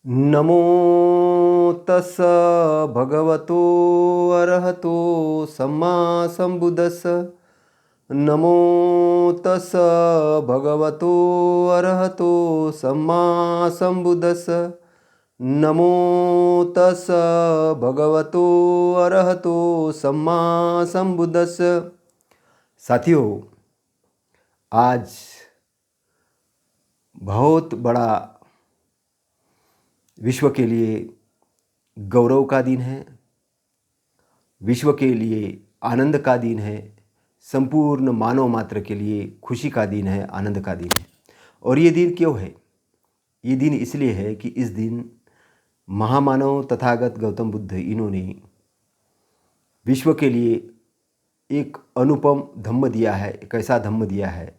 नमो तस् भगवतो अरहतो सम्मा सम्बुद्धस्स। नमो तस् भगवतो अरहतो सम्मा सम्बुद्धस्स। नमो तस् भगवतो अरहतो सम्मा सम्बुद्धस्स। साथियों, आज बहुत बड़ा विश्व के लिए गौरव का दिन है, विश्व के लिए आनंद का दिन है, संपूर्ण मानव मात्र के लिए खुशी का दिन है, आनंद का दिन है। और ये दिन क्यों है? ये दिन इसलिए है कि इस दिन महामानव तथागत गौतम बुद्ध इन्होंने विश्व के लिए एक अनुपम धम्म दिया है। एक ऐसा धम्म दिया है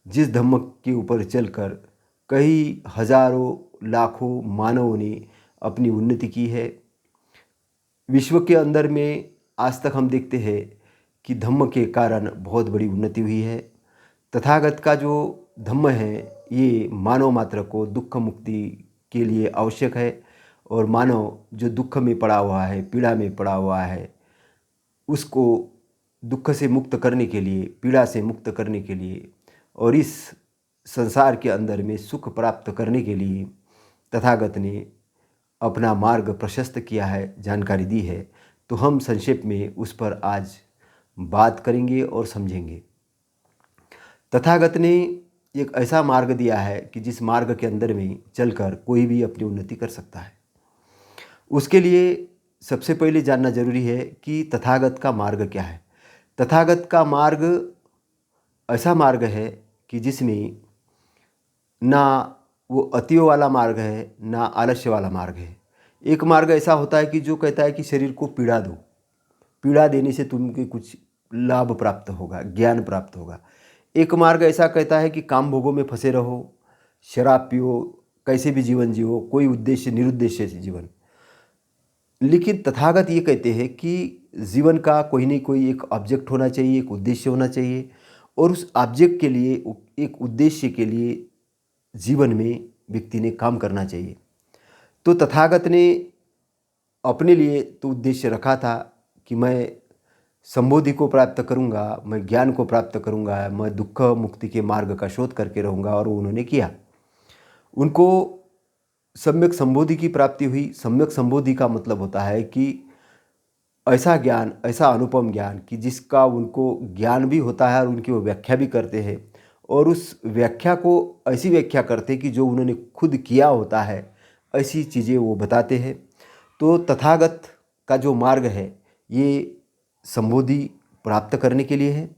जिस धम्म के ऊपर चलकर कई हजारों लाखों मानवों ने अपनी उन्नति की है। विश्व के अंदर में आज तक हम देखते हैं कि धम्म के कारण बहुत बड़ी उन्नति हुई है। तथागत का जो धम्म है ये मानव मात्र को दुख मुक्ति के लिए आवश्यक है। और मानव जो दुख में पड़ा हुआ है, पीड़ा में पड़ा हुआ है, उसको दुख से मुक्त करने के लिए, पीड़ा से मुक्त करने के लिए और इस संसार के अंदर में सुख प्राप्त करने के लिए तथागत ने अपना मार्ग प्रशस्त किया है, जानकारी दी है। तो हम संक्षेप में उस पर आज बात करेंगे और समझेंगे। तथागत ने एक ऐसा मार्ग दिया है कि जिस मार्ग के अंदर में चलकर कोई भी अपनी उन्नति कर सकता है। उसके लिए सबसे पहले जानना जरूरी है कि तथागत का मार्ग क्या है। तथागत का मार्ग ऐसा मार्ग है कि जिसमें ना वो अतियों वाला मार्ग है, ना आलस्य वाला मार्ग है। एक मार्ग ऐसा होता है कि जो कहता है कि शरीर को पीड़ा दो, पीड़ा देने से तुमको कुछ लाभ प्राप्त होगा, ज्ञान प्राप्त होगा। एक मार्ग ऐसा कहता है कि काम भोगों में फंसे रहो, शराब पियो, कैसे भी जीवन जियो, कोई उद्देश्य निरुद्देश्य से जीवन। लेकिन तथागत ये कहते हैं कि जीवन का कोई नहीं कोई एक ऑब्जेक्ट होना चाहिए, एक उद्देश्य होना चाहिए। और उस ऑब्जेक्ट के लिए, एक उद्देश्य के लिए जीवन में व्यक्ति ने काम करना चाहिए। तो तथागत ने अपने लिए तो उद्देश्य रखा था कि मैं संबोधि को प्राप्त करूंगा, मैं ज्ञान को प्राप्त करूंगा, मैं दुख मुक्ति के मार्ग का शोध करके रहूंगा। और वो उन्होंने किया। उनको सम्यक संबोधि की प्राप्ति हुई। सम्यक संबोधि का मतलब होता है कि ऐसा ज्ञान, ऐसा अनुपम ज्ञान कि जिसका उनको ज्ञान भी होता है और उनकी वो व्याख्या भी करते हैं। और उस व्याख्या को ऐसी व्याख्या करते हैं कि जो उन्होंने खुद किया होता है, ऐसी चीज़ें वो बताते हैं। तो तथागत का जो मार्ग है ये संबोधि प्राप्त करने के लिए है।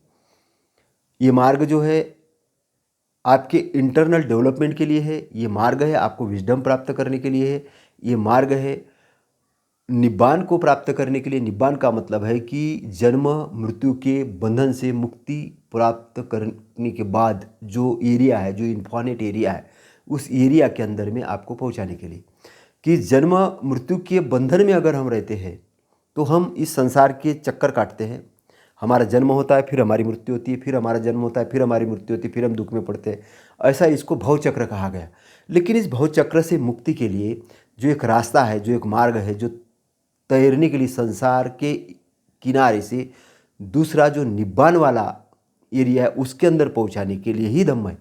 ये मार्ग जो है आपके इंटरनल डेवलपमेंट के लिए है। ये मार्ग है आपको विजडम प्राप्त करने के लिए है। ये मार्ग है निब्बान को प्राप्त करने के लिए। निब्बान का मतलब है कि जन्म मृत्यु के बंधन से मुक्ति प्राप्त करने के बाद जो एरिया है, जो इन्फानेट एरिया है, उस एरिया के अंदर में आपको पहुंचाने के लिए। कि जन्म मृत्यु के बंधन में अगर हम रहते हैं तो हम इस संसार के चक्कर काटते हैं। हमारा जन्म होता है, फिर हमारी मृत्यु होती है, फिर हमारा जन्म होता है, फिर हमारी मृत्यु होती है, फिर हम दुख में पड़ते हैं। ऐसा इसको भवचक्र कहा गया। लेकिन इस भवचक्र से मुक्ति के लिए जो एक रास्ता है, जो एक मार्ग है, जो तैरने के लिए संसार के किनारे से दूसरा जो निब्बान वाला एरिया है उसके अंदर पहुंचाने के लिए ही धम्म है।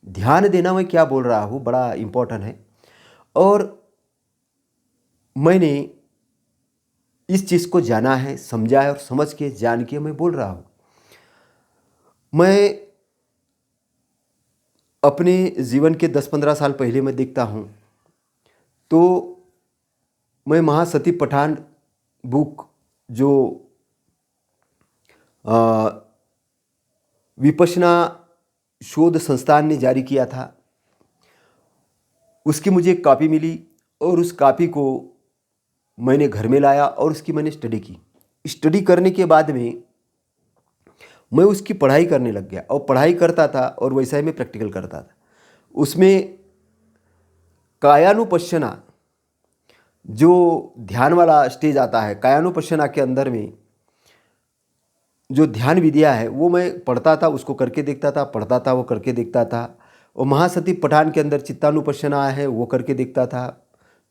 ध्यान देना मैं क्या बोल रहा हूँ बड़ा इम्पोर्टेंट है। और मैंने इस चीज़ को जाना है, समझा है और समझ के जान के मैं बोल रहा हूँ। मैं अपने जीवन के 10-15 साल पहले मैं देखता हूँ तो मैं महासती पठान बुक जो विपश्यना शोध संस्थान ने जारी किया था, उसकी मुझे एक कॉपी मिली। और उस कॉपी को मैंने घर में लाया और उसकी मैंने स्टडी की। स्टडी करने के बाद में मैं उसकी पढ़ाई करने लग गया। और पढ़ाई करता था और वैसा ही मैं प्रैक्टिकल करता था। उसमें कायानुपश्यना जो ध्यान वाला स्टेज आता है, कायानुपश्यना के अंदर में जो ध्यान विधियाँ है वो मैं पढ़ता था, उसको करके देखता था, पढ़ता था, वो करके देखता था। और महासती पठान के अंदर चित्तानुपश्यना है वो करके देखता था।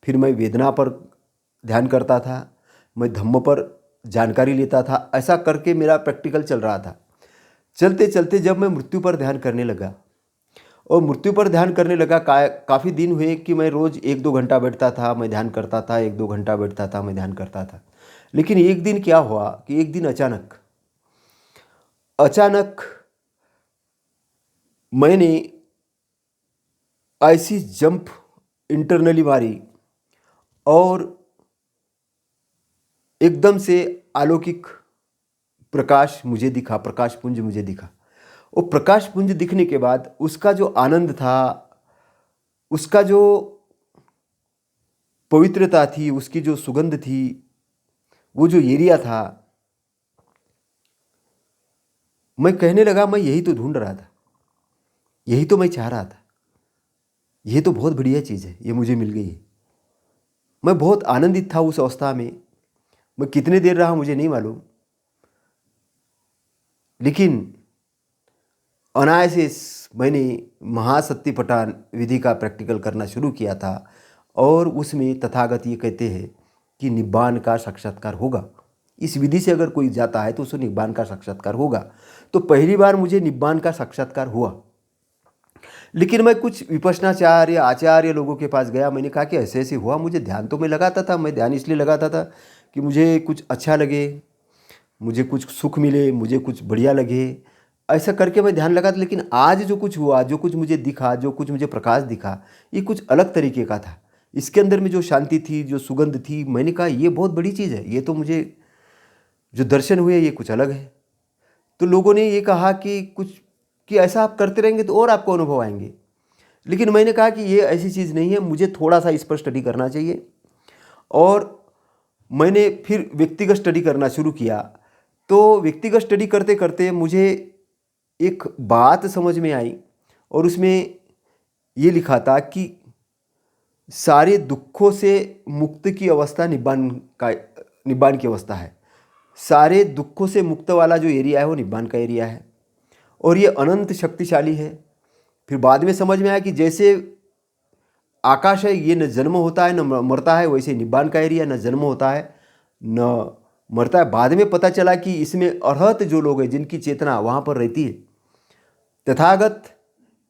फिर मैं वेदना पर ध्यान करता था, मैं धम्म पर जानकारी लेता था। ऐसा करके मेरा प्रैक्टिकल चल रहा था। चलते चलते जब मैं मृत्यु पर ध्यान करने लगा और मृत्यु पर ध्यान करने लगा, काफ़ी दिन हुए कि मैं रोज़ 1-2 घंटा बैठता था, मैं ध्यान करता था, 1-2 घंटा बैठता था, मैं ध्यान करता था। लेकिन एक दिन क्या हुआ कि एक दिन अचानक मैंने ऐसी जंप इंटरनली मारी और एकदम से अलौकिक प्रकाश मुझे दिखा, प्रकाश पुंज मुझे दिखा। वो प्रकाश पुंज दिखने के बाद उसका जो आनंद था, उसका जो पवित्रता थी, उसकी जो सुगंध थी, वो जो एरिया था, मैं कहने लगा मैं यही तो ढूंढ रहा था, यही तो मैं चाह रहा था, ये तो बहुत बढ़िया चीज़ है, ये मुझे मिल गई है। मैं बहुत आनंदित था उस अवस्था में। मैं कितने देर रहा मुझे नहीं मालूम, लेकिन अनायासे मैंने महासत्तिपठान विधि का प्रैक्टिकल करना शुरू किया था और उसमें तथागत ये कहते हैं कि निब्बान का साक्षात्कार होगा। इस विधि से अगर कोई जाता है तो उसे निब्बान का साक्षात्कार होगा। तो पहली बार मुझे निब्बान का साक्षात्कार हुआ। लेकिन मैं कुछ विपश्यनाचार्य आचार्य लोगों के पास गया। मैंने कहा कि ऐसे ऐसे हुआ, मुझे ध्यान तो मैं लगाता था, मैं ध्यान इसलिए लगाता था कि मुझे कुछ अच्छा लगे, मुझे कुछ सुख मिले, मुझे कुछ बढ़िया लगे, ऐसा करके मैं ध्यान लगा था। लेकिन आज जो कुछ हुआ, जो कुछ मुझे दिखा, जो कुछ मुझे प्रकाश दिखा, ये कुछ अलग तरीके का था। इसके अंदर में जो शांति थी, जो सुगंध थी, मैंने कहा ये बहुत बड़ी चीज़ है, ये तो मुझे जो दर्शन हुए ये कुछ अलग है। तो लोगों ने ये कहा कि ऐसा आप करते रहेंगे तो और आपको अनुभव आएंगे। लेकिन मैंने कहा कि ये ऐसी चीज़ नहीं है, मुझे थोड़ा सा इस पर स्टडी करना चाहिए। और मैंने फिर व्यक्तिगत स्टडी करना शुरू किया। तो व्यक्तिगत स्टडी करते करते मुझे एक बात समझ में आई और उसमें ये लिखा था कि सारे दुखों से मुक्त की अवस्था निब्बान की अवस्था है। सारे दुखों से मुक्त वाला जो एरिया है वो निब्बान का एरिया है और ये अनंत शक्तिशाली है। फिर बाद में समझ में आया कि जैसे आकाश है, ये न जन्म होता है न मरता है, वैसे निब्बान का एरिया न जन्म होता है न मरता है। बाद में पता चला कि इसमें अरहत जो लोग हैं, जिनकी चेतना वहाँ पर रहती है, तथागत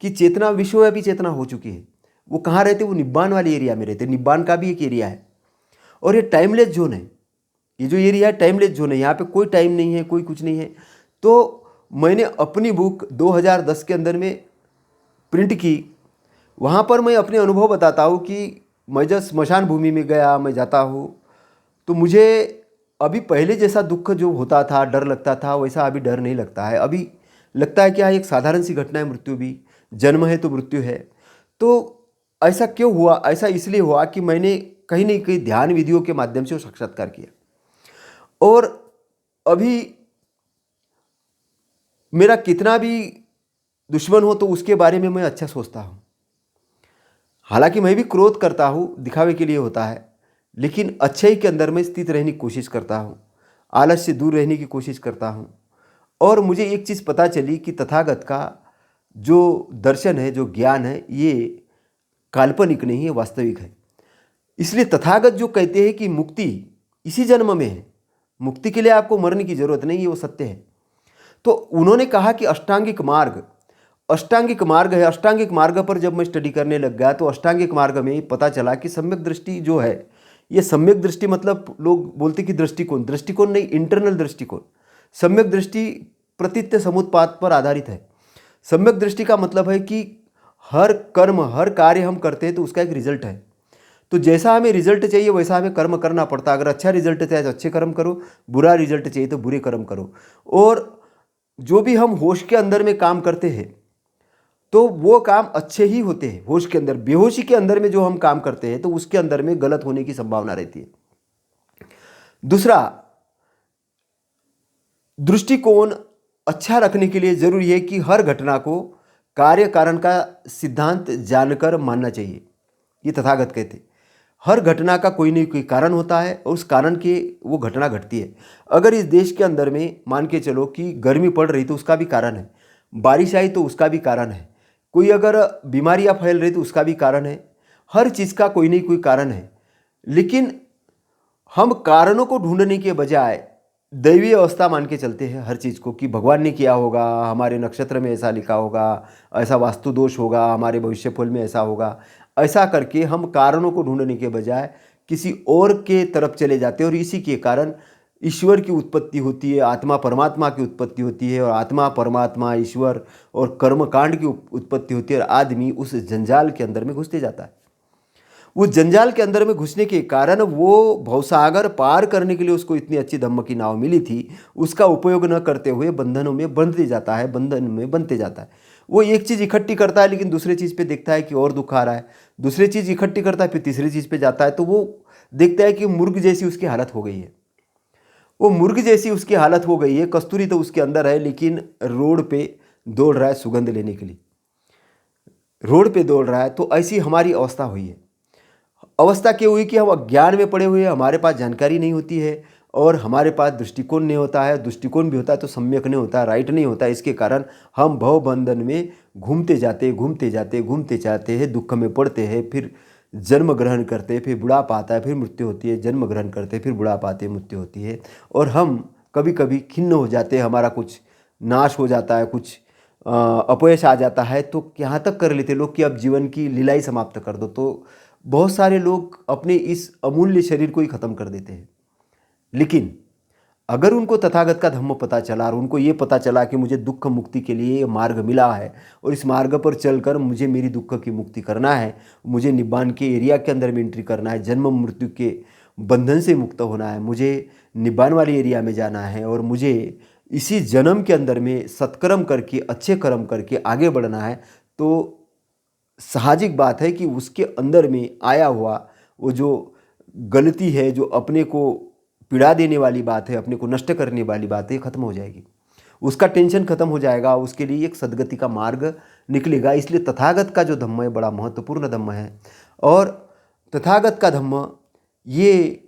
की चेतना विश्वव्यापी चेतना हो चुकी है, वो कहाँ रहते? वो निब्बान वाले एरिया में रहते। निब्बान का भी एक एरिया है और ये टाइमलेस जोन है। ये जो एरिया है टाइमलेस जोन है, यहाँ पे कोई टाइम नहीं है, कोई कुछ नहीं है। तो मैंने अपनी बुक 2010 के अंदर में प्रिंट की। वहाँ पर मैं अपने अनुभव बताता हूँ कि मैं जब स्मशान भूमि में गया, मैं जाता हूँ तो मुझे अभी पहले जैसा दुख जो होता था, डर लगता था, वैसा अभी डर नहीं लगता है। अभी लगता है कि हाँ, एक साधारण सी घटना है, मृत्यु भी, जन्म है तो मृत्यु है। तो ऐसा क्यों हुआ? ऐसा इसलिए हुआ कि मैंने कहीं ना कहीं ध्यान विधियों के माध्यम से वो साक्षात्कार किया। और अभी मेरा कितना भी दुश्मन हो तो उसके बारे में मैं अच्छा सोचता हूँ। हालांकि मैं भी क्रोध करता हूँ, दिखावे के लिए होता है, लेकिन अच्छाई के अंदर में स्थित रहने की कोशिश करता हूँ, आलस से दूर रहने की कोशिश करता हूँ। और मुझे एक चीज़ पता चली कि तथागत का जो दर्शन है, जो ज्ञान है, ये काल्पनिक नहीं है, वास्तविक है। इसलिए तथागत जो कहते हैं कि मुक्ति इसी जन्म में है, मुक्ति के लिए आपको मरने की जरूरत नहीं है, वो सत्य है। तो उन्होंने कहा कि अष्टांगिक मार्ग है। अष्टांगिक मार्ग पर जब मैं स्टडी करने लग गया तो अष्टांगिक मार्ग में पता चला कि सम्यक दृष्टि जो है, ये सम्यक दृष्टि मतलब लोग बोलते कि दृष्टिकोण नहीं, इंटरनल दृष्टिकोण। सम्यक दृष्टि प्रतीत्य समुत्पाद पर आधारित है। सम्यक दृष्टि का मतलब है कि हर कर्म, हर कार्य हम करते हैं तो उसका एक रिजल्ट है। तो जैसा हमें रिजल्ट चाहिए वैसा हमें कर्म करना पड़ता है। अगर अच्छा रिजल्ट चाहिए तो अच्छे कर्म करो, बुरा रिजल्ट चाहिए तो बुरे कर्म करो। और जो भी हम होश के अंदर में काम करते हैं तो वो काम अच्छे ही होते हैं होश के अंदर। बेहोशी के अंदर में जो हम काम करते हैं तो उसके अंदर में गलत होने की संभावना रहती है। दूसरा, दृष्टिकोण अच्छा रखने के लिए जरूरी है कि हर घटना को कार्य कारण का सिद्धांत जानकर मानना चाहिए। ये तथागत कहते हैं हर घटना का कोई न कोई कारण होता है और उस कारण के वो घटना घटती है। अगर इस देश के अंदर में मान के चलो कि गर्मी पड़ रही तो उसका भी कारण है, बारिश आई तो उसका भी कारण है, कोई अगर बीमारियां फैल रही तो उसका भी कारण है। हर चीज़ का कोई नहीं कोई कारण है। लेकिन हम कारणों को ढूंढने के बजाय दैवीय अवस्था मान के चलते हैं हर चीज़ को, कि भगवान ने किया होगा, हमारे नक्षत्र में ऐसा लिखा होगा, ऐसा वास्तु दोष होगा, हमारे भविष्यफल में ऐसा होगा। ऐसा करके हम कारणों को ढूंढने के बजाय किसी और के तरफ चले जाते हैं, और इसी के कारण ईश्वर की उत्पत्ति होती है, आत्मा परमात्मा की उत्पत्ति होती है, और आत्मा परमात्मा ईश्वर और कर्मकांड की उत्पत्ति होती है, और आदमी उस जंजाल के अंदर में घुसते जाता है। वो जंजाल के अंदर में घुसने के कारण वो भवसागर पार करने के लिए उसको इतनी अच्छी धम्म की नाव मिली थी, उसका उपयोग न करते हुए बंधनों में बंधते जाता है, बंधन में बनते जाता है। वो एक चीज़ इकट्ठी करता है, लेकिन दूसरे चीज़ पे देखता है कि और दुख आ रहा है, दूसरी चीज़ इकट्ठी करता है, फिर तीसरी चीज़ पे जाता है, तो वो देखता है कि मुर्ग जैसी उसकी हालत हो गई है। वो मुर्ग जैसी उसकी हालत हो गई है, कस्तूरी तो उसके अंदर है, लेकिन रोड पे दौड़ रहा है सुगंध लेने के लिए, रोड पे दौड़ रहा है। तो ऐसी हमारी अवस्था हुई है। अवस्था क्या हुई कि हम अज्ञान में पड़े हुए हैं, हमारे पास जानकारी नहीं होती है, और हमारे पास दृष्टिकोण नहीं होता है, दृष्टिकोण भी होता है तो सम्यक नहीं होता, राइट नहीं होता। इसके कारण हम भव बंधन में घूमते जाते हैं, दुख में पड़ते हैं, फिर जन्म ग्रहण करते हैं, फिर बुढ़ापा आता है, फिर मृत्यु होती है, जन्म ग्रहण करते हैं, फिर बुढ़ापा आते हैं, मृत्यु होती है। और हम कभी कभी खिन्न हो जाते हैं, हमारा कुछ नाश हो जाता है, कुछ अपयश आ जाता है, तो यहाँ तक कर लेते लोग कि अब जीवन की लीला ही समाप्त कर दो। तो बहुत सारे लोग अपने इस अमूल्य शरीर को ही ख़त्म कर देते हैं। लेकिन अगर उनको तथागत का धम्म पता चला, और उनको ये पता चला कि मुझे दुख मुक्ति के लिए ये मार्ग मिला है, और इस मार्ग पर चलकर मुझे मेरी दुख की मुक्ति करना है, मुझे निब्बान के एरिया के अंदर में एंट्री करना है, जन्म मृत्यु के बंधन से मुक्त होना है, मुझे निब्बान वाले एरिया में जाना है, और मुझे इसी जन्म के अंदर में सत्कर्म करके, अच्छे कर्म करके आगे बढ़ना है, तो सामाजिक बात है कि उसके अंदर में आया हुआ वो जो गलती है, जो अपने को पीड़ा देने वाली बात है, अपने को नष्ट करने वाली बात है, खत्म हो जाएगी, उसका टेंशन खत्म हो जाएगा, उसके लिए एक सद्गति का मार्ग निकलेगा। इसलिए तथागत का जो धम्म है बड़ा महत्वपूर्ण धम्म है। और तथागत का धम्म ये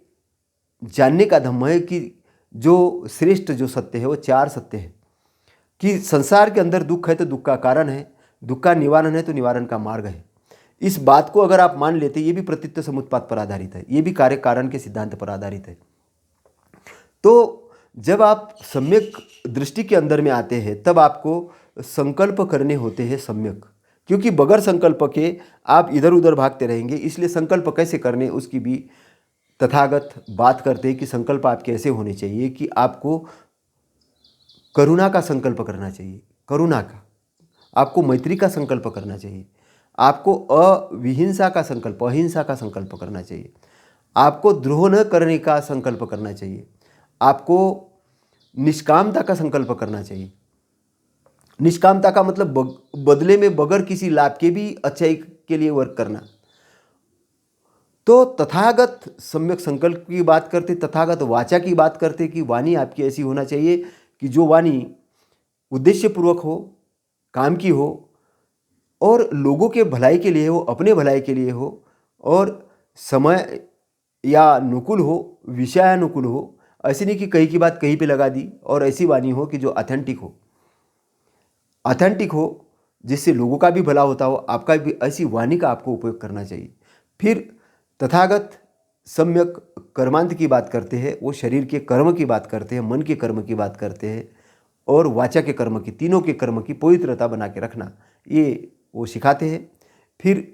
जानने का धम्म है कि जो श्रेष्ठ जो सत्य है वो चार सत्य है, कि संसार के अंदर दुख है तो दुख का कारण है, दुख का निवारण है तो निवारण का मार्ग है। इस बात को अगर आप मान लेते, ये भी प्रतीत्व समुत्पाद पर आधारित है, ये भी कार्य कारण के सिद्धांत पर आधारित है। तो जब आप सम्यक दृष्टि के अंदर में आते हैं, तब आपको संकल्प करने होते हैं सम्यक, क्योंकि बगैर संकल्प के आप इधर उधर भागते रहेंगे। इसलिए संकल्प कैसे करने उसकी भी तथागत बात करते हैं कि संकल्प आपके ऐसे होने चाहिए कि आपको करुणा का संकल्प करना चाहिए, करुणा का, आपको मैत्री का संकल्प करना चाहिए, आपको अविहिंसा का संकल्प, अहिंसा का संकल्प करना चाहिए, आपको द्रोह न करने का संकल्प करना चाहिए, आपको निष्कामता का संकल्प करना चाहिए। निष्कामता का मतलब बदले में बगैर किसी लाभ के भी अच्छाई के लिए वर्क करना। तो तथागत सम्यक संकल्प की बात करते, तथागत वाचा की बात करते कि वाणी आपकी ऐसी होना चाहिए कि जो वाणी उद्देश्यपूर्वक हो, काम की हो, और लोगों के भलाई के लिए हो, अपने भलाई के लिए हो, और समय या अनुकूल हो, विषयानुकूल हो। ऐसी नहीं कि कहीं की बात कहीं पे लगा दी, और ऐसी वाणी हो कि जो ऑथेंटिक हो, ऑथेंटिक हो, जिससे लोगों का भी भला होता हो, आपका भी, ऐसी वाणी का आपको उपयोग करना चाहिए। फिर तथागत सम्यक कर्मांत की बात करते हैं, वो शरीर के कर्म की बात करते हैं, मन के कर्म की बात करते हैं, और वाचा के कर्म की, तीनों के कर्म की पवित्रता बना के रखना, ये वो सिखाते हैं। फिर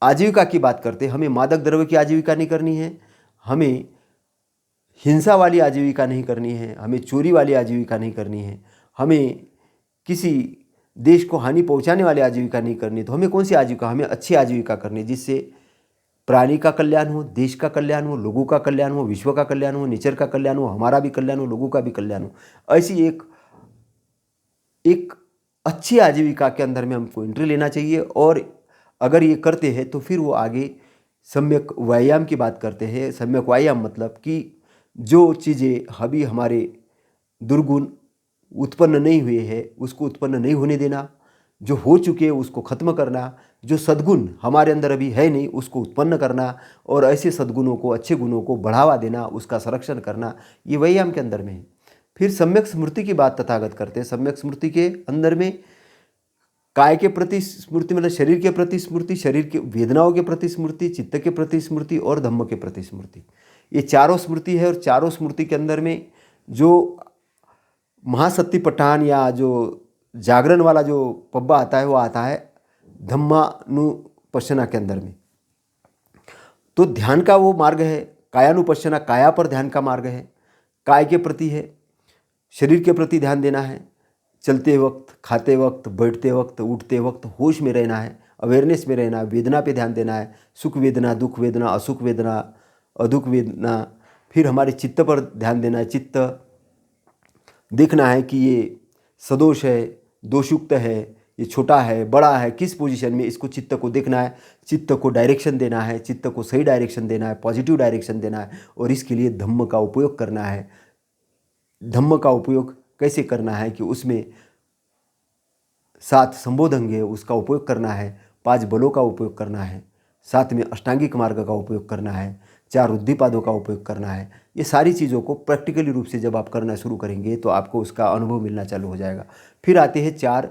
आजीविका की बात करते हैं, हमें मादक द्रव्य की आजीविका नहीं करनी है, हमें हिंसा वाली आजीविका नहीं करनी है, हमें चोरी वाली आजीविका नहीं करनी है, हमें किसी देश को हानि पहुंचाने वाली आजीविका नहीं करनी। तो हमें कौन सी आजीविका, हमें अच्छी आजीविका करनी, जिससे प्राणी का कल्याण हो, देश का कल्याण हो, लोगों का कल्याण हो, विश्व का कल्याण हो, नेचर का कल्याण हो, हमारा भी कल्याण हो, लोगों का भी कल्याण हो। ऐसी एक अच्छी आजीविका के अंदर में हमको एंट्री लेना चाहिए। और अगर ये करते हैं तो फिर वो आगे सम्यक व्यायाम की बात करते हैं। सम्यक व्यायाम मतलब कि जो चीज़ें अभी हमारे दुर्गुण उत्पन्न नहीं हुए हैं उसको उत्पन्न नहीं होने देना, जो हो चुके हैं उसको खत्म करना, जो सद्गुण हमारे अंदर अभी है नहीं उसको उत्पन्न करना, और ऐसे सद्गुणों को, अच्छे गुणों को बढ़ावा देना, उसका संरक्षण करना, ये व्यायाम के अंदर में है। फिर सम्यक स्मृति की बात तथागत करते हैं। सम्यक स्मृति के अंदर में काय के प्रति स्मृति मतलब शरीर के प्रति स्मृति, शरीर के वेदनाओं के प्रति स्मृति, चित्त के प्रति स्मृति और धम्म के प्रति स्मृति। ये चारों स्मृति है और चारों स्मृति के अंदर में जो महासतिपट्ठन या जो जागरण वाला जो पब्बा आता है वो आता है धम्मानुपश्यना के अंदर में। तो ध्यान का वो मार्ग है, कायानुपश्यना काया पर ध्यान का मार्ग है, काय के प्रति है, शरीर के प्रति ध्यान देना है, चलते वक्त, खाते वक्त, बैठते वक्त, उठते वक्त होश में रहना है, अवेयरनेस में रहना है, वेदना पे ध्यान देना है, सुख वेदना, दुख वेदना, असुख वेदना, अदुख वेदना। फिर हमारे चित्त पर ध्यान देना है, चित्त देखना है कि ये सदोष है, दोषयुक्त है, ये छोटा है, बड़ा है, किस पोजीशन में, इसको चित्त को देखना है, चित्त को डायरेक्शन देना है, चित्त को सही डायरेक्शन देना है, पॉजिटिव डायरेक्शन देना है और इसके लिए धम्म का उपयोग करना है। धम्म का उपयोग कैसे करना है कि उसमें 7 संबोधंग है उसका उपयोग करना है, 5 बलों का उपयोग करना है, साथ में अष्टांगिक मार्ग का उपयोग करना है, 4 उद्दीपादों का उपयोग करना है। ये सारी चीज़ों को प्रैक्टिकली रूप से जब आप करना शुरू करेंगे तो आपको उसका अनुभव मिलना चालू हो जाएगा। फिर आते हैं 4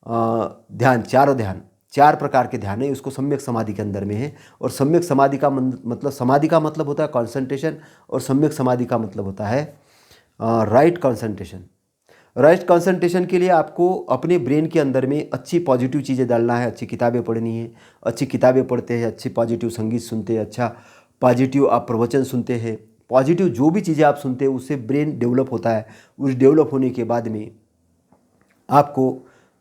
ध्यान, चारों ध्यान, 4 प्रकार के ध्यान है, उसको सम्यक समाधि के अंदर में है। और सम्यक समाधि का मतलब, समाधि का मतलब होता है कॉन्सेंट्रेशन और सम्यक समाधि का मतलब होता है राइट कॉन्सेंट्रेशन। राइट कॉन्सेंट्रेशन के लिए आपको अपने ब्रेन के अंदर में अच्छी पॉजिटिव चीज़ें डालना है, अच्छी किताबें पढ़नी है, अच्छी किताबें पढ़ते हैं, अच्छी पॉजिटिव संगीत सुनते हैं, अच्छा पॉजिटिव आप प्रवचन सुनते हैं, पॉजिटिव जो भी चीज़ें आप सुनते हैं उससे ब्रेन डेवलप होता है। उस डेवलप होने के बाद में आपको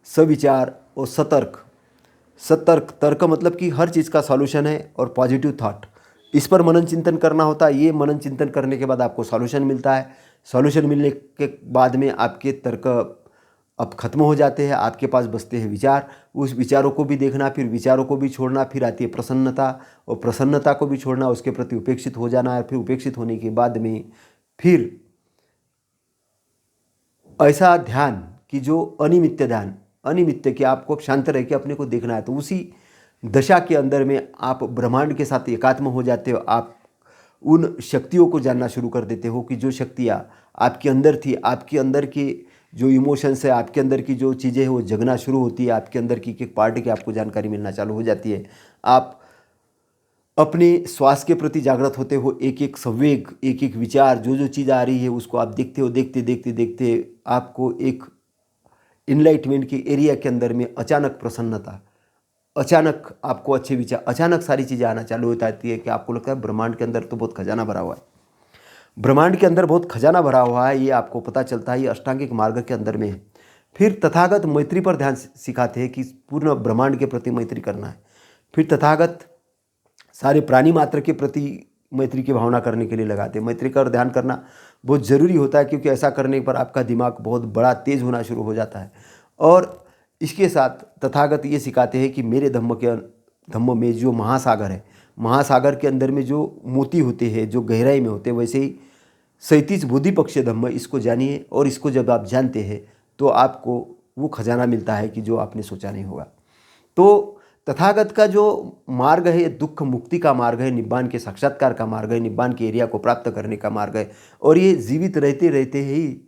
सविचार और सतर्क तर्क मतलब कि हर चीज़ का सॉल्यूशन है और पॉजिटिव थॉट, इस पर मनन चिंतन करना होता है। ये मनन चिंतन करने के बाद आपको सॉल्यूशन मिलता है। सॉल्यूशन मिलने के बाद में आपके तर्क अब खत्म हो जाते हैं, आपके पास बचते हैं विचार। उस विचारों को भी देखना, फिर विचारों को भी छोड़ना, फिर आती है प्रसन्नता और प्रसन्नता को भी छोड़ना, उसके प्रति उपेक्षित हो जाना है। फिर उपेक्षित होने के बाद में फिर ऐसा ध्यान कि जो अनिमित्य ध्यान, अनिमित्य कि आपको शांत रह के अपने को देखना है, तो उसी दशा के अंदर में आप ब्रह्मांड के साथ एकात्म हो जाते हो। आप उन शक्तियों को जानना शुरू कर देते हो कि जो शक्तियाँ आपके अंदर थी, आपके अंदर की जो इमोशंस है, आपके अंदर की जो चीज़ें हैं वो जगना शुरू होती है, आपके अंदर की एक पार्ट की आपको जानकारी मिलना चालू हो जाती है। आप अपने श्वास के प्रति जागृत होते हो, एक एक संवेग, एक एक विचार, जो जो चीज़ आ रही है उसको आप देखते हो। देखते देखते देखते आपको एक इनलाइटमेंट के एरिया के अंदर में अचानक प्रसन्नता, अचानक आपको अच्छे विचार, अचानक सारी चीज़ें आना चालू हो जाती है कि आपको लगता है ब्रह्मांड के अंदर तो बहुत खजाना भरा हुआ है, ब्रह्मांड के अंदर बहुत खजाना भरा हुआ है। ये आपको पता चलता है, ये अष्टांगिक मार्ग के अंदर में है। फिर तथागत मैत्री पर ध्यान सिखाते हैं कि पूर्ण ब्रह्मांड के प्रति मैत्री करना है। फिर तथागत सारे प्राणी मात्र के प्रति मैत्री की भावना करने के लिए लगाते हैं। मैत्री का ध्यान करना बहुत ज़रूरी होता है, क्योंकि ऐसा करने पर आपका दिमाग बहुत बड़ा तेज़ होना शुरू हो जाता है। और इसके साथ तथागत ये सिखाते हैं कि मेरे धम्म में जो महासागर है, महासागर के अंदर में जो मोती होते हैं, जो गहराई में होते हैं, वैसे ही 37 बोधि पक्षीय धम्म, इसको जानिए। और इसको जब आप जानते हैं तो आपको वो खजाना मिलता है कि जो आपने सोचा नहीं होगा। तो तथागत का जो मार्ग है, ये दुख मुक्ति का मार्ग है, निब्बान के साक्षात्कार का मार्ग है, निब्बान के एरिया को प्राप्त करने का मार्ग है। और ये जीवित रहते रहते ही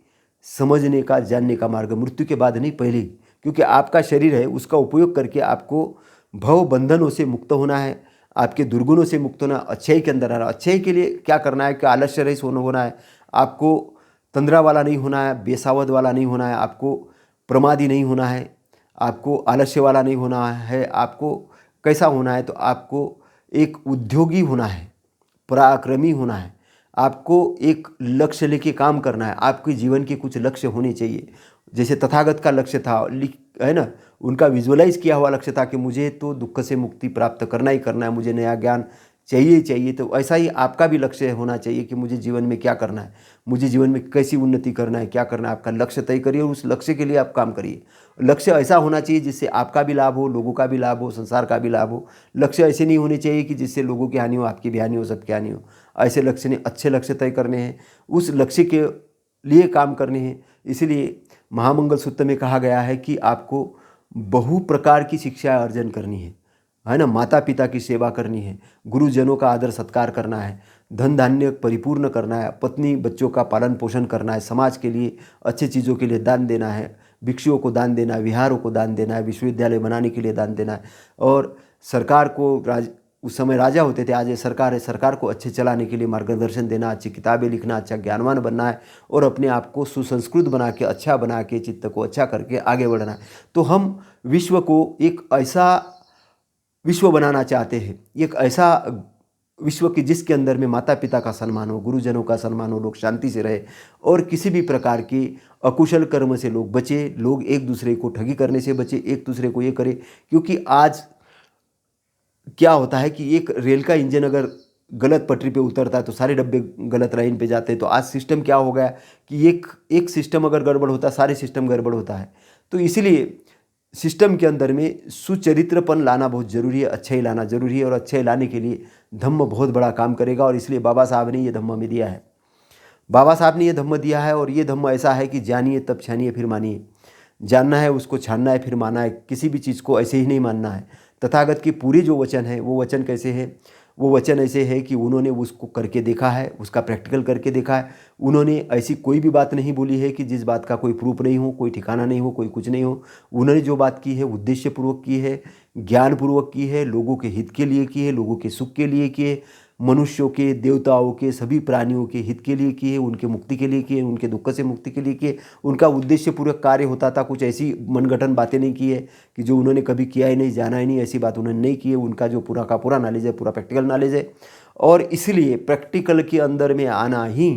समझने का, जानने का मार्ग, मृत्यु के बाद नहीं, पहले ही। क्योंकि आपका शरीर है, उसका उपयोग करके आपको भव बंधनों से मुक्त होना है, आपके दुर्गुणों से मुक्त होना, अच्छाई के अंदर आना। अच्छाई के लिए क्या करना है कि आलस्य रहित होना है, आपको तंद्रा वाला नहीं होना है, बेसावध वाला नहीं होना है, आपको प्रमादी नहीं होना है, आपको आलस्य वाला नहीं होना है। आपको कैसा होना है, तो आपको एक उद्योगी होना है, पराक्रमी होना है, आपको एक लक्ष्य लेके काम करना है। आपके जीवन के कुछ लक्ष्य होने चाहिए। जैसे तथागत का लक्ष्य था, है ना, उनका विजुअलाइज किया हुआ लक्ष्य था कि मुझे तो दुख से मुक्ति प्राप्त करना ही करना है, मुझे नया ज्ञान चाहिए ही चाहिए। तो ऐसा ही आपका भी लक्ष्य होना चाहिए कि मुझे जीवन में क्या करना है, मुझे जीवन में कैसी उन्नति करना है, क्या करना है। आपका लक्ष्य तय करिए और उस लक्ष्य के लिए आप काम करिए। लक्ष्य ऐसा होना चाहिए जिससे आपका भी लाभ हो, लोगों का भी लाभ हो, संसार का भी लाभ हो। लक्ष्य ऐसे नहीं होने चाहिए कि जिससे लोगों की हानि हो, आपकी भी हानि हो, सबकी हानि हो। ऐसे लक्ष्य ने अच्छे लक्ष्य तय करने हैं, उस लक्ष्य के लिए काम करने हैं। इसलिए महामंगल सूत्र में कहा गया है कि आपको बहु प्रकार की शिक्षा अर्जन करनी है ना। माता पिता की सेवा करनी है, गुरुजनों का आदर सत्कार करना है, धन धान्य परिपूर्ण करना है, पत्नी बच्चों का पालन पोषण करना है, समाज के लिए अच्छी चीज़ों के लिए दान देना है, भिक्षुओं को दान देना है, विहारों को दान देना है, विश्वविद्यालय बनाने के लिए दान देना है। और सरकार को उस समय राजा होते थे, आज ये सरकार है, सरकार को अच्छे चलाने के लिए मार्गदर्शन देना, अच्छी किताबें लिखना, अच्छा ज्ञानवान बनना है और अपने आप को सुसंस्कृत बना के, अच्छा बना के, चित्त को अच्छा करके आगे बढ़ना है। तो हम विश्व को एक ऐसा विश्व बनाना चाहते हैं, एक ऐसा विश्व की जिसके अंदर में माता पिता का सम्मान हो, गुरुजनों का सम्मान हो, लोग शांति से रहे और किसी भी प्रकार के अकुशल कर्म से लोग बचे, लोग एक दूसरे को ठगी करने से बचे, एक दूसरे को ये करे। क्योंकि आज क्या होता है कि एक रेल का इंजन अगर गलत पटरी पे उतरता है तो सारे डब्बे गलत लाइन पे जाते हैं। तो आज सिस्टम क्या हो गया कि एक सिस्टम अगर गड़बड़ होता है, सारे सिस्टम गड़बड़ होता है। तो इसीलिए सिस्टम के अंदर में सुचरित्रपन लाना बहुत ज़रूरी है, अच्छाई लाना ज़रूरी है और अच्छाई लाने के लिए धम्म बहुत बड़ा काम करेगा। और इसलिए बाबा साहब ने ये धम्म हमें दिया है। बाबा साहब ने ये धम्म दिया है और ये धम्म ऐसा है कि जानिए तब छानिए फिर मानिए। जानना है उसको, छानना है फिर मानना है। किसी भी चीज़ को ऐसे ही नहीं मानना है। तथागत की पूरी जो वचन है वो वचन कैसे है, वो वचन ऐसे है कि उन्होंने उसको करके देखा है, उसका प्रैक्टिकल करके देखा है। उन्होंने ऐसी कोई भी बात नहीं बोली है कि जिस बात का कोई प्रूफ नहीं हो, कोई ठिकाना नहीं हो, कोई कुछ नहीं हो। उन्होंने जो बात की है उद्देश्यपूर्वक की है, ज्ञानपूर्वक की है, लोगों के हित के लिए की है, लोगों के सुख के लिए की है, मनुष्यों के, देवताओं के, सभी प्राणियों के हित के लिए किए, उनके मुक्ति के लिए किए, उनके दुख से मुक्ति के लिए किए। उनका उद्देश्यपूर्वक कार्य होता था। कुछ ऐसी मनगढ़ंत बातें नहीं की है कि जो उन्होंने कभी किया ही नहीं, जाना ही नहीं, ऐसी बात उन्होंने नहीं की है। उनका जो पूरा का पूरा नॉलेज है, पूरा प्रैक्टिकल नॉलेज है। और इसलिए प्रैक्टिकल के अंदर में आना ही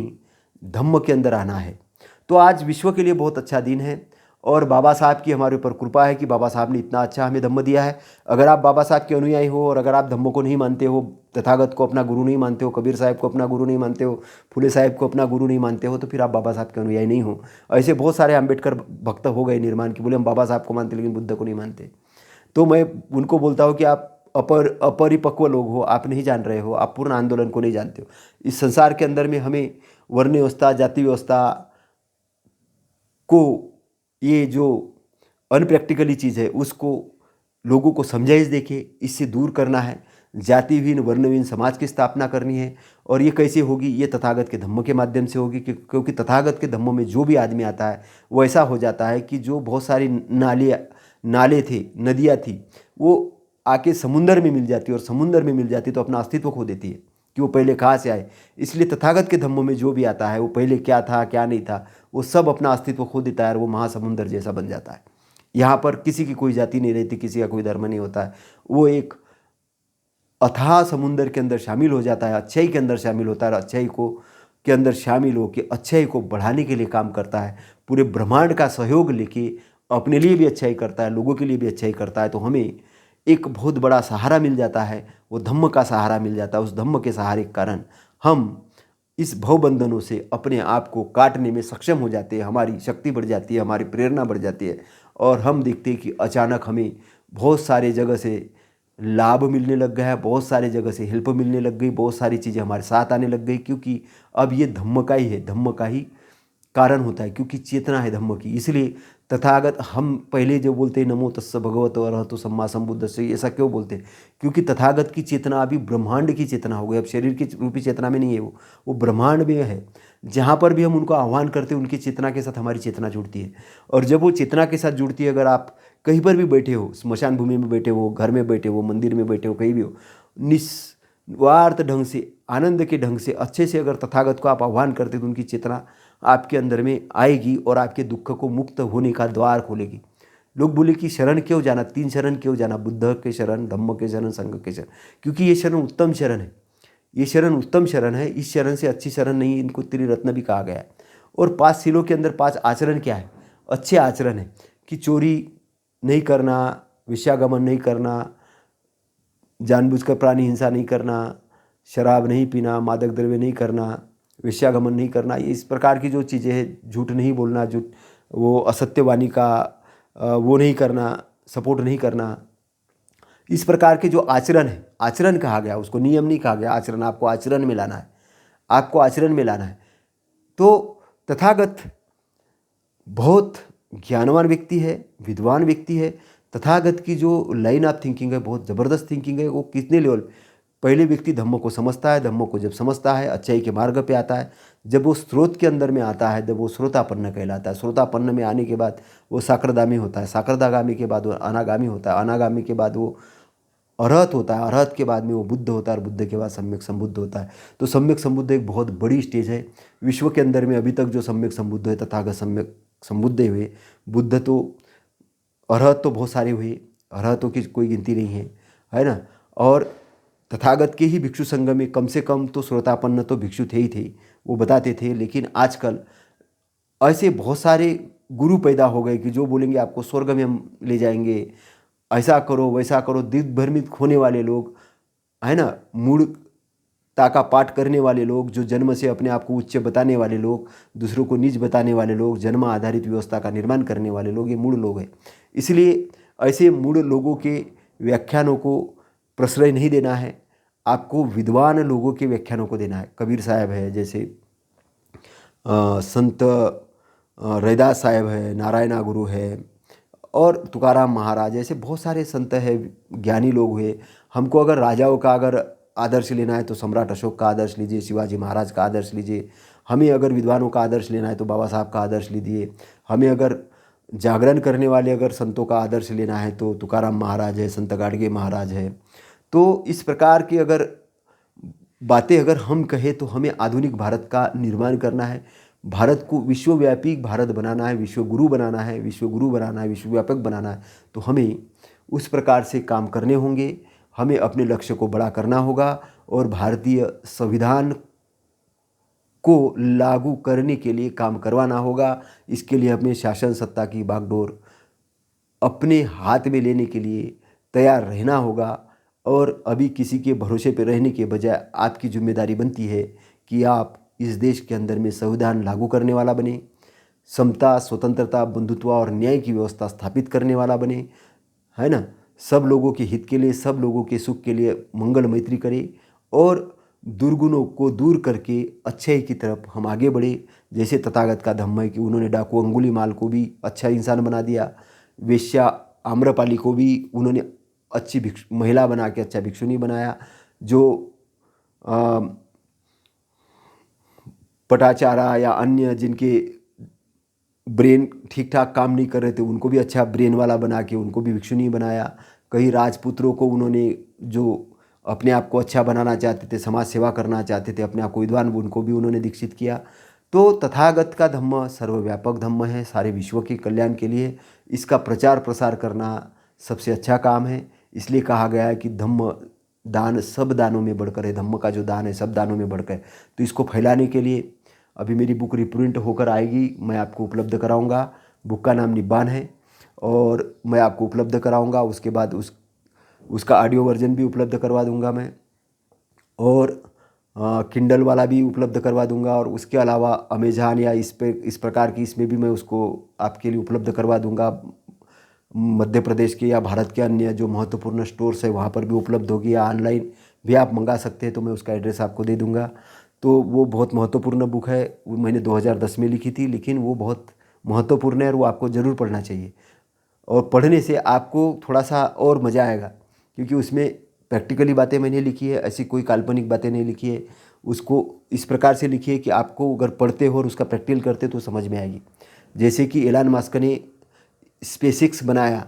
धम्म के अंदर आना है। तो आज विश्व के लिए बहुत अच्छा दिन है और बाबा साहब की हमारे ऊपर कृपा है कि बाबा साहब ने इतना अच्छा हमें धम्म दिया है। अगर आप बाबा साहब के अनुयायी हो और अगर आप धम्म को नहीं मानते हो, तथागत को अपना गुरु नहीं मानते हो, कबीर साहब को अपना गुरु नहीं मानते हो, फुले साहब को अपना गुरु नहीं मानते हो, तो फिर आप बाबा साहब के अनुयायी नहीं हो। ऐसे बहुत सारे अम्बेडकर भक्त हो गए निर्माण की, बोले हम बाबा साहब को मानते लेकिन बुद्ध को नहीं मानते। तो मैं उनको बोलता हूँ कि आप अपरिपक्व लोग हो, आप नहीं जान रहे हो, आप पूर्ण आंदोलन को नहीं जानते हो। इस संसार के अंदर में हमें वर्ण व्यवस्था, जाति व्यवस्था को, ये जो अनप्रैक्टिकली चीज़ है उसको लोगों को समझाइश देके इससे दूर करना है। जातिहीन वर्णहीन समाज की स्थापना करनी है। और ये कैसे होगी, ये तथागत के धम्म के माध्यम से होगी। क्योंकि तथागत के धम्म में जो भी आदमी आता है वो ऐसा हो जाता है कि जो बहुत सारी नाले थे, नदियाँ थी, वो आके समुंदर में मिल जाती है और समुंदर में मिल जाती तो अपना अस्तित्व खो देती है कि वो पहले कहाँ से आए। इसलिए तथागत के धम्म में जो भी आता है वो पहले क्या था क्या नहीं था, वो सब अपना अस्तित्व खो देता है और वो महासमुंदर जैसा बन जाता है। यहाँ पर किसी की कोई जाति नहीं रहती, किसी का कोई धर्म नहीं होता है। वो एक अथाह समुंदर के अंदर शामिल हो जाता है, अच्छाई के अंदर शामिल होता है और अच्छाई को के अंदर शामिल हो के अच्छाई को बढ़ाने के लिए काम करता है। पूरे ब्रह्मांड का सहयोग लेके अपने लिए भी अच्छाई करता है, लोगों के लिए भी अच्छाई करता है। तो हमें एक बहुत बड़ा सहारा मिल जाता है, वो धम्म का सहारा मिल जाता है। उस धम्म के सहारे के कारण हम इस भवबंधनों से अपने आप को काटने में सक्षम हो जाते हैं। हमारी शक्ति बढ़ जाती है, हमारी प्रेरणा बढ़ जाती है और हम देखते हैं कि अचानक हमें बहुत सारे जगह से लाभ मिलने लग गया है, बहुत सारे जगह से हेल्प मिलने लग गई, बहुत सारी चीज़ें हमारे साथ आने लग गई। क्योंकि अब ये धम्म का ही है, धम्म का ही कारण होता है, क्योंकि चेतना है धम्म की। इसलिए तथागत, हम पहले जो बोलते हैं नमो तस्स भगवतो अरहतो सम्मा सम्बुद्धस्स, ऐसा क्यों बोलते हैं? क्योंकि तथागत की चेतना अभी ब्रह्मांड की चेतना हो गई। अब शरीर की रूपी चेतना में नहीं है, वो ब्रह्मांड में है। जहाँ पर भी हम उनको आह्वान करते हैं उनकी चेतना के साथ हमारी चेतना जुड़ती है। और जब वो चेतना के साथ जुड़ती है, अगर आप कहीं पर भी बैठे हो, स्मशान भूमि में बैठे हो, घर में बैठे हो, मंदिर में बैठे हो, कहीं भी हो, निस्वार्थ ढंग से, आनंद के ढंग से, अच्छे से अगर तथागत को आप आह्वान करते तो उनकी चेतना आपके अंदर में आएगी और आपके दुख को मुक्त होने का द्वार खोलेगी। लोग बोले कि शरण क्यों जाना, 3 शरण क्यों जाना? बुद्ध के शरण, धम्म के शरण, संघ के शरण। क्योंकि ये शरण उत्तम शरण है, ये शरण उत्तम शरण है। इस शरण से अच्छी शरण नहीं, इनको त्रिरत्न भी कहा गया है। और 5 शीलों के अंदर 5 आचरण क्या है? अच्छे आचरण है कि चोरी नहीं करना, वेश्यागमन नहीं करना, जानबूझकर प्राणी हिंसा नहीं करना, शराब नहीं पीना, मादक द्रव्य नहीं करना, वेश्यागमन नहीं करना। ये इस प्रकार की जो चीज़ें हैं, झूठ नहीं बोलना, झूठ वो असत्यवाणी का वो नहीं करना, सपोर्ट नहीं करना। इस प्रकार के जो आचरण है, आचरण कहा गया, उसको नियम नहीं कहा गया, आचरण। आपको आचरण में लाना है, आपको आचरण में लाना है। तो तथागत बहुत ज्ञानवान व्यक्ति है, विद्वान व्यक्ति है। तथागत की जो लाइन ऑफ थिंकिंग है बहुत ज़बरदस्त थिंकिंग है। वो कितने लेवल, पहले व्यक्ति धम्म को समझता है, धम्म को जब समझता है अच्छाई के मार्ग पे आता है, जब वो स्रोत के अंदर में आता है, जब वो श्रोतापन्न कहलाता है। श्रोतापन्न में आने के बाद वो साकरदामी होता है, साकरदागामी के बाद वो अनागामी होता है, अनागामी के बाद वो अरहत होता है, अरहत के बाद में वो बुद्ध होता है और बुद्ध के बाद सम्यक संबुद्ध होता है। तो सम्यक संबुद्ध एक बहुत बड़ी स्टेज है विश्व के अंदर में। अभी तक जो सम्यक संबुद्ध है, तथागत सम्यक संबुद्ध हुए, बुद्ध तो अरहत तो बहुत सारे हुए, अरहतों की कोई गिनती नहीं है ना। और तथागत के ही भिक्षु संघ में कम से कम तो श्रोतापन्न तो भिक्षु थे ही थे, वो बताते थे। लेकिन आजकल ऐसे बहुत सारे गुरु पैदा हो गए कि जो बोलेंगे आपको स्वर्ग में हम ले जाएंगे, ऐसा करो वैसा करो। दिग्भ्रमित होने वाले लोग है ना, मूढ़ता का पाठ करने वाले लोग, जो जन्म से अपने आप को उच्च बताने वाले लोग, दूसरों को नीच बताने वाले लोग, जन्म आधारित व्यवस्था का निर्माण करने वाले लोग, ये मूढ़ लोग हैं। इसलिए ऐसे मूढ़ लोगों के व्याख्यानों को प्रश्रय नहीं देना है, आपको विद्वान लोगों के व्याख्यानों को देना है। कबीर साहब है, जैसे संत रैदास साहब है, नारायणा गुरु है, और तुकाराम महाराज, ऐसे बहुत सारे संत हैं, ज्ञानी लोग हुए। हमको अगर राजाओं का अगर आदर्श लेना है तो सम्राट अशोक का आदर्श लीजिए, शिवाजी महाराज का आदर्श लीजिए। हमें अगर विद्वानों का आदर्श लेना है तो बाबा साहब का आदर्श लीजिए। हमें अगर जागरण करने वाले अगर संतों का आदर्श लेना है तो तुकाराम महाराज है, संत गाडगे महाराज है। तो इस प्रकार की अगर बातें अगर हम कहें तो हमें आधुनिक भारत का निर्माण करना है, भारत को विश्वव्यापी भारत बनाना है, विश्वगुरु बनाना है, विश्वगुरु बनाना है, विश्वव्यापक बनाना है। तो हमें उस प्रकार से काम करने होंगे, हमें अपने लक्ष्य को बड़ा करना होगा और भारतीय संविधान को लागू करने के लिए काम करवाना होगा। इसके लिए हमें शासन सत्ता की बागडोर अपने हाथ में लेने के लिए तैयार रहना होगा। और अभी किसी के भरोसे पर रहने के बजाय आपकी जिम्मेदारी बनती है कि आप इस देश के अंदर में संविधान लागू करने वाला बने, समता, स्वतंत्रता, बंधुत्व और न्याय की व्यवस्था स्थापित करने वाला बने, है ना। सब लोगों के हित के लिए, सब लोगों के सुख के लिए मंगल मैत्री करे और दुर्गुणों को दूर करके अच्छाई की तरफ हम आगे बढ़े। जैसे तथागत का धम्म है कि उन्होंने डाकू अंगुलीमाल को भी अच्छा इंसान बना दिया, वेश्या आम्रपाली को भी उन्होंने अच्छी महिला बना के अच्छा भिक्षुनी बनाया, जो पटाचारा या अन्य जिनके ब्रेन ठीक ठाक काम नहीं कर रहे थे उनको भी अच्छा ब्रेन वाला बना के उनको भी भिक्षुनी बनाया। कई राजपुत्रों को उन्होंने, जो अपने आप को अच्छा बनाना चाहते थे, समाज सेवा करना चाहते थे, अपने आप को विद्वान, उनको भी उन्होंने दीक्षित किया। तो तथागत का धम्म सर्वव्यापक धम्म है, सारे विश्व के कल्याण के लिए इसका प्रचार प्रसार करना सबसे अच्छा काम है। इसलिए कहा गया है कि धम्म दान सब दानों में बढ़कर है, धम्म का जो दान है सब दानों में बढ़कर है। तो इसको फैलाने के लिए अभी मेरी बुक रिप्रिंट होकर आएगी, मैं आपको उपलब्ध कराऊंगा। बुक का नाम निब्बान है और मैं आपको उपलब्ध कराऊंगा। उसके बाद उसका ऑडियो वर्जन भी उपलब्ध करवा दूंगा मैं, और किंडल वाला भी उपलब्ध करवा दूंगा। और उसके अलावा अमेज़न या इस प्रकार की इसमें भी मैं उसको आपके लिए उपलब्ध करवा दूंगा। मध्य प्रदेश के या भारत के अन्य जो महत्वपूर्ण स्टोर्स है वहाँ पर भी उपलब्ध होगी, या ऑनलाइन भी आप मंगा सकते हैं, तो मैं उसका एड्रेस आपको दे दूंगा। तो वो बहुत महत्वपूर्ण बुक है, वो मैंने 2010 में लिखी थी, लेकिन वो बहुत महत्वपूर्ण है और वो आपको ज़रूर पढ़ना चाहिए। और पढ़ने से आपको थोड़ा सा और मज़ा आएगा, क्योंकि उसमें प्रैक्टिकली बातें मैंने लिखी है, ऐसी कोई काल्पनिक बातें नहीं लिखी है। उसको इस प्रकार से लिखी है कि आपको अगर पढ़ते हो और उसका प्रैक्टिकल करते तो समझ में आएगी। जैसे कि एलन मस्क ने स्पेसएक्स बनाया,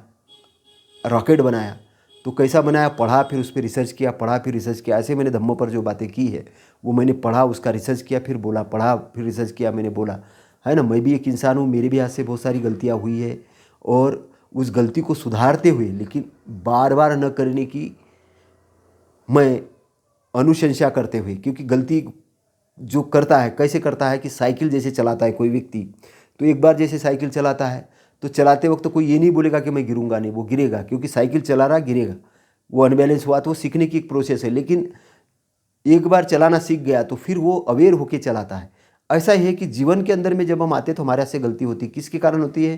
रॉकेट बनाया, तो कैसा बनाया, पढ़ा फिर उस पर रिसर्च किया, पढ़ा फिर रिसर्च किया। ऐसे मैंने धम्म पर जो बातें की है वो मैंने पढ़ा, उसका रिसर्च किया, फिर बोला, पढ़ा फिर रिसर्च किया, मैंने बोला, है ना। मैं भी एक इंसान हूँ, मेरे भी हाथ से बहुत सारी गलतियाँ हुई है, और उस गलती को सुधारते हुए, लेकिन बार बार न करने की मैं अनुशंसा करते हुए, क्योंकि गलती जो करता है कैसे करता है कि साइकिल जैसे चलाता है कोई व्यक्ति, तो एक बार जैसे साइकिल चलाता है तो चलाते वक्त तो कोई ये नहीं बोलेगा कि मैं गिरूंगा नहीं, वो गिरेगा, क्योंकि साइकिल चला रहा गिरेगा, वो अनबैलेंस हुआ। तो वो सीखने की एक प्रोसेस है, लेकिन एक बार चलाना सीख गया तो फिर वो अवेयर होके चलाता है। ऐसा ही है कि जीवन के अंदर में जब हम आते हैं तो हमारे हाथ से गलती होती है। किसके कारण होती है?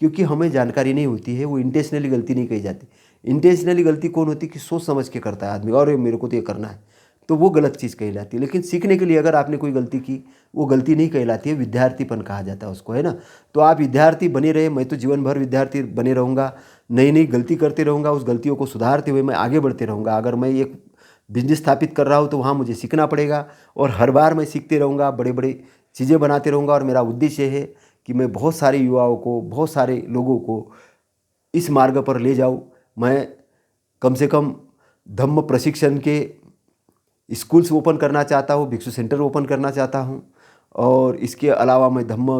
क्योंकि हमें जानकारी नहीं होती है। वो इंटेंशनली गलती नहीं कही जाती। इंटेंशनली गलती कौन होती है कि सोच समझ के करता है आदमी, और मेरे को तो ये करना है, तो वो गलत चीज़ कहलाती है। लेकिन सीखने के लिए अगर आपने कोई गलती की, वो गलती नहीं कहलाती है, विद्यार्थीपन कहा जाता है उसको, है ना। तो आप विद्यार्थी बने रहे, मैं तो जीवन भर विद्यार्थी बने रहूँगा, नई नई गलती करते रहूँगा, उस गलतियों को सुधारते हुए मैं आगे बढ़ते रहूँगा। अगर मैं एक बिजनेस स्थापित कर रहा हूँ तो वहाँ मुझे सीखना पड़ेगा, और हर बार मैं सीखते रहूँगा, बड़े बड़े चीज़ें बनाते रहूँगा। और मेरा उद्देश्य है कि मैं बहुत सारे युवाओं को, बहुत सारे लोगों को इस मार्ग पर ले जाऊँ। मैं कम से कम धम्म प्रशिक्षण के स्कूल्स ओपन करना चाहता हूँ, भिक्षु सेंटर ओपन करना चाहता हूँ, और इसके अलावा मैं धम्म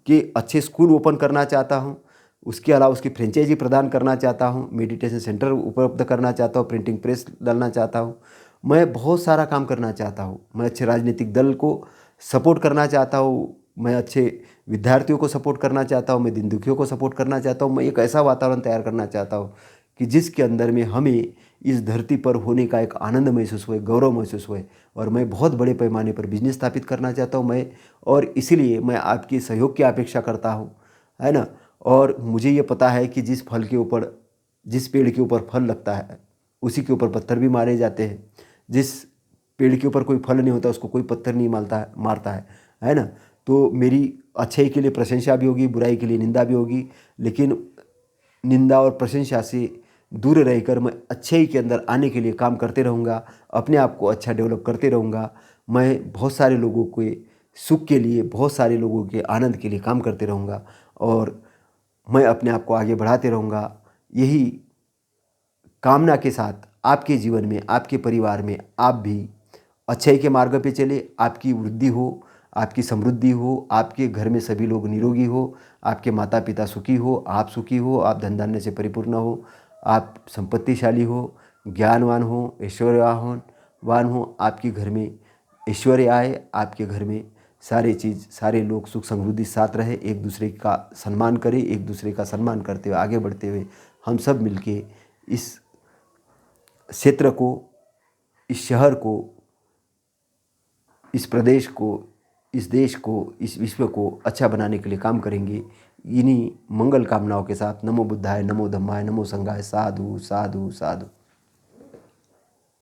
के अच्छे स्कूल ओपन करना चाहता हूँ। उसके अलावा उसकी फ्रेंचाइजी प्रदान करना चाहता हूँ, मेडिटेशन सेंटर उपलब्ध करना चाहता हूँ, प्रिंटिंग प्रेस डालना चाहता हूँ। मैं बहुत सारा काम करना चाहता हूँ। मैं अच्छे राजनीतिक दल को सपोर्ट करना चाहता हूँ, मैं अच्छे विद्यार्थियों को सपोर्ट करना चाहता हूँ, मैं दीन दुखियों को सपोर्ट करना चाहता हूँ। मैं एक ऐसा वातावरण तैयार करना चाहता हूँ कि जिसके अंदर में हमें इस धरती पर होने का एक आनंद महसूस हुए, गौरव महसूस हुए। और मैं बहुत बड़े पैमाने पर बिजनेस स्थापित करना चाहता हूँ मैं, और इसीलिए मैं आपके सहयोग की अपेक्षा करता हूँ, है ना। और मुझे ये पता है कि जिस फल के ऊपर, जिस पेड़ के ऊपर फल लगता है उसी के ऊपर पत्थर भी मारे जाते हैं। जिस पेड़ के ऊपर कोई फल नहीं होता उसको कोई पत्थर नहीं मारता है ना। तो मेरी अच्छाई के लिए प्रशंसा भी होगी, बुराई के लिए निंदा भी होगी, लेकिन निंदा और प्रशंसा से दूर रहकर मैं अच्छाई के अंदर आने के लिए काम करते रहूँगा, अपने आप को अच्छा डेवलप करते रहूँगा। मैं बहुत सारे लोगों के सुख के लिए, बहुत सारे लोगों के आनंद के लिए काम करते रहूँगा, और मैं अपने आप को आगे बढ़ाते रहूँगा। यही कामना के साथ आपके जीवन में, आपके परिवार में आप भी अच्छाई के मार्ग पे चले, आपकी वृद्धि हो, आपकी समृद्धि हो, आपके घर में सभी लोग निरोगी हो, आपके माता पिता सुखी हो, आप सुखी हो, आप धन धान्य से परिपूर्ण हो, आप संपत्तिशाली हो, ज्ञानवान हो, ऐश्वर्यवान हो, आपके घर में ऐश्वर्य आए, आपके घर में सारे चीज़, सारे लोग सुख समृद्धि साथ रहे, एक दूसरे का सम्मान करें, एक दूसरे का सम्मान करते हुए आगे बढ़ते हुए हम सब मिलके इस क्षेत्र को, इस शहर को, इस प्रदेश को, इस देश को, इस विश्व को अच्छा बनाने के लिए काम करेंगे। इन्हीं मंगल कामनाओं के साथ नमो बुद्धाय, नमो धम्माय, नमो संघाय, साधु साधु साधु।